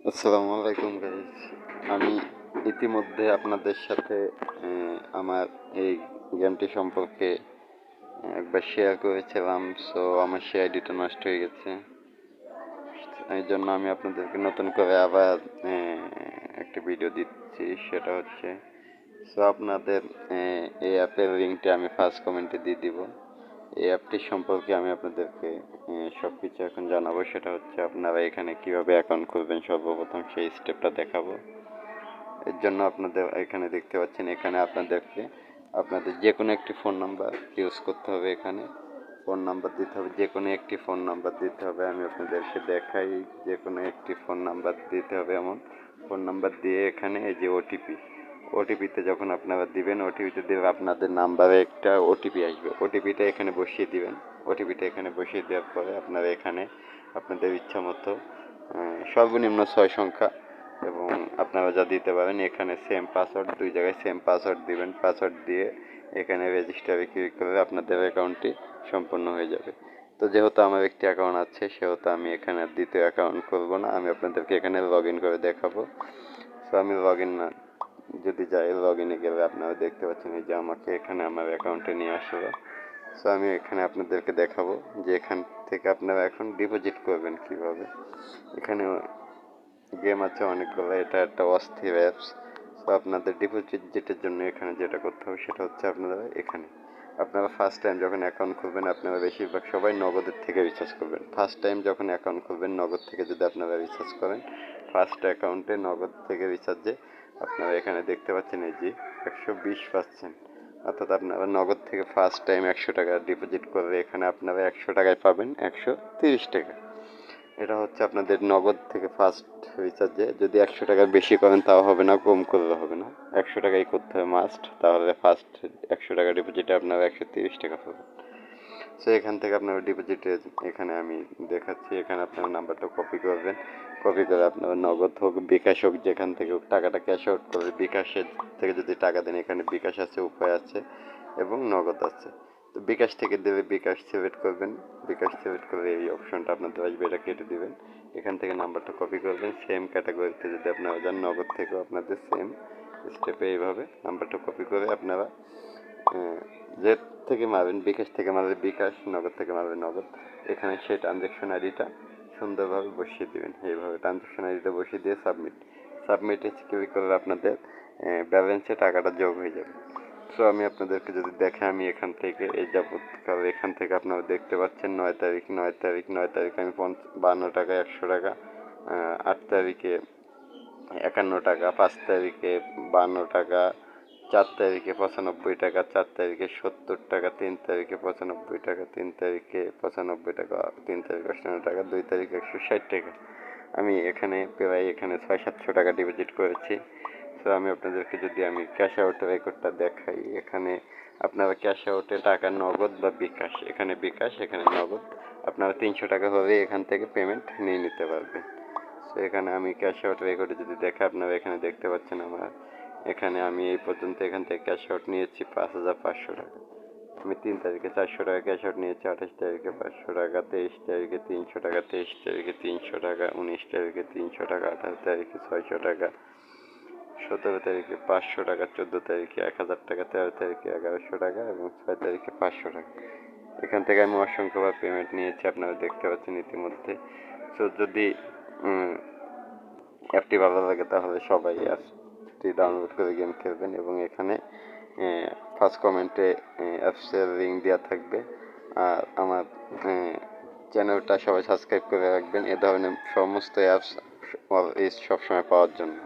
আসসালামু আলাইকুম গাইজ। আমি ইতিমধ্যে আপনাদের সাথে আমার এই গেমটি সম্পর্কে একবার শেয়ার করেছিলাম। সো আমার সেই আইডিটা নষ্ট হয়ে গেছে। এই জন্য আমি আপনাদেরকে নতুন করে আবার একটি ভিডিও দিচ্ছি। সেটা হচ্ছে, সো আপনাদের এই অ্যাপের লিঙ্কটি আমি ফার্স্ট কমেন্টে দিয়ে দিব। এই অ্যাপটি সম্পর্কে আমি আপনাদেরকে সব কিছু এখন জানাবো। সেটা হচ্ছে, আপনারা এখানে কিভাবে অ্যাকাউন্ট খুলবেন সর্বপ্রথম সেই স্টেপটা দেখাবো। এর জন্য আপনাদের এখানে দেখতে পাচ্ছেন, এখানে আপনাদের যে কোনো একটি ফোন নাম্বার ইউজ করতে হবে। এখানে ফোন নাম্বার দিতে হবে, যে কোনো একটি ফোন নাম্বার দিতে হবে। আমি আপনাদেরকে দেখাই, যে কোনো একটি ফোন নাম্বার দিতে হবে। এমন ফোন নাম্বার দিয়ে এখানে এই যে ওটিপিতে যখন আপনারা দিবেন, ওটিপিতে দেবে আপনাদের নাম্বারে একটা ওটিপি আসবে। ওটিপিটা এখানে বসিয়ে দিবেন। ওটিপিটা এখানে বসিয়ে দেওয়ার পরে আপনারা এখানে আপনাদের ইচ্ছা মতো সর্বনিম্ন 6 সংখ্যা এবং আপনারা যা দিতে পারেন, এখানে সেম পাসওয়ার্ড, দুই জায়গায় সেম পাসওয়ার্ড দিবেন। পাসওয়ার্ড দিয়ে এখানে রেজিস্টারে ক্লিক করলে আপনাদের অ্যাকাউন্টটি সম্পূর্ণ হয়ে যাবে। তো যেহেতু আমার একটি অ্যাকাউন্ট আছে, সেহেতু আমি এখানে আর দ্বিতীয় অ্যাকাউন্ট করব না। আমি আপনাদেরকে এখানে লগ ইন করে দেখাবো। সো আমি লগ ইন যদি যাই, লগ ইনে গেলে আপনারা দেখতে পাচ্ছেন এই যে আমাকে এখানে আমার অ্যাকাউন্টে নিয়ে আসলো। সো আমি এখানে আপনাদেরকে দেখাবো যে এখান থেকে আপনারা এখন ডিপোজিট করবেন কিভাবে। এখানে গেম আছে অনেকগুলো, এটা একটা অস্থির অ্যাপস। তো আপনাদের ডিপোজিটের জন্য এখানে যেটা করতে হবে সেটা হচ্ছে, আপনারা ফার্স্ট টাইম যখন অ্যাকাউন্ট খুলবেন, আপনারা বেশিরভাগ সবাই নগদের থেকে রিচার্জ করবেন। ফার্স্ট টাইম যখন অ্যাকাউন্ট খুলবেন, নগদ থেকে যদি আপনারা রিচার্জ করেন, ফার্স্ট অ্যাকাউন্টে নগদ থেকে রিচার্জে আপনারা এখানে দেখতে পাচ্ছেন এই যে 120%, অর্থাৎ আপনারা নগদ থেকে ফার্স্ট টাইম 100 টাকা ডিপোজিট করলে এখানে আপনারা 100 টাকায় পাবেন 130 টাকা। এটা হচ্ছে আপনাদের নগদ থেকে ফার্স্ট রিচার্জে। যদি 100 টাকার বেশি করেন তাও হবে না, কম করলে হবে না, 100 টাকাই করতে হবে মাস্ট। তাহলে ফার্স্ট 100 টাকা ডিপোজিটে আপনারা 130 টাকা পাবেন। সো এখান থেকে আপনারা ডিপোজিটে, এখানে আমি দেখাচ্ছি, এখানে আপনারা নাম্বারটা কপি করবেন। কপি করে আপনারা নগদ হোক, বিকাশ হোক, যেখান থেকে হোক টাকাটা ক্যাশ আউট করবে। বিকাশের থেকে যদি টাকা দেন, এখানে বিকাশ আছে, উপায় আছে এবং নগদ আছে। তো বিকাশ থেকে দেবে, বিকাশ সিলেক্ট করবেন। বিকাশ সিলেক্ট করে এই অপশনটা আপনাদের আসবে, এটা কেটে দিবেন। এখান থেকে নাম্বারটা কপি করবেন। সেম ক্যাটাগরিতে যদি আপনারা যান, নগদ থেকেও আপনাদের সেম স্টেপে এইভাবে নাম্বারটা কপি করে আপনারা যে থেকে মারবেন, বিকাশ থেকে মারবে বিকাশ, নগদ থেকে মারবে নগদ। এখানে সেই ট্রানজ্যাকশন আইডিটা সুন্দরভাবে বসিয়ে দেবেন। এইভাবে ট্রানজ্যাকশন আইডিটা বসিয়ে দিয়ে সাবমিটে ক্লিক করলে আপনাদের ব্যালেন্সে টাকাটা যোগ হয়ে যাবে। সো আমি আপনাদেরকে যদি দেখে, আমি এখান থেকে এই যাবৎকাল এখান থেকে আপনারা দেখতে পাচ্ছেন 9 তারিখ আমি 52 টাকা, 100 টাকা, 8 তারিখে 51 টাকা, 5 তারিখে 52 টাকা, 4 তারিখে 95 টাকা, 4 তারিখে 70 টাকা, 3 তারিখে 95 টাকা, 3 তারিখে 95 টাকা, 3 তারিখে 58 টাকা, 2 তারিখে 160 টাকা। আমি এখানে প্রায় 600-700 টাকা ডিপোজিট করেছি। সো আমি আপনাদেরকে যদি আমি ক্যাশ আউটের রেকর্ডটা দেখাই, এখানে আপনারা ক্যাশ আউটে টাকা নগদ বা বিকাশ, এখানে বিকাশ, এখানে নগদ, আপনারা 300 টাকা হলে এখান থেকে পেমেন্ট নিয়ে নিতে পারবেন। সো এখানে আমি ক্যাশ আউট রেকর্ডে যদি দেখে, আপনারা এখানে দেখতে পাচ্ছেন আমার এখানে আমি এই পর্যন্ত এখান থেকে ক্যাশ আউট নিয়েছি 5,500 টাকা। আমি 3 তারিখে 400 টাকা ক্যাশ আউট নিয়েছি, 28 তারিখে 500 টাকা, 23 তারিখে 300 টাকা, 23 তারিখে 300 টাকা, 19 তারিখে 300 টাকা, 28 তারিখে 600 টাকা, 17 তারিখে 500 টাকা, 14 তারিখে 1000 টাকা, 13 তারিখে 1100 টাকা এবং 6 তারিখে 500 টাকা। এখান থেকে আমি অসংখ্যবার পেমেন্ট নিয়েছি, আপনারা দেখতে পাচ্ছেন ইতিমধ্যে। সো যদি অ্যাপটি ভালো লাগে তাহলে সবাই অ্যাপটি ডাউনলোড করে গেম খেলবেন এবং এখানে ফার্স্ট কমেন্টে অ্যাপসের লিঙ্ক দেওয়া থাকবে। আর আমার চ্যানেলটা সবাই সাবস্ক্রাইব করে রাখবেন এ ধরনের সমস্ত অ্যাপস সবসময় পাওয়ার জন্য।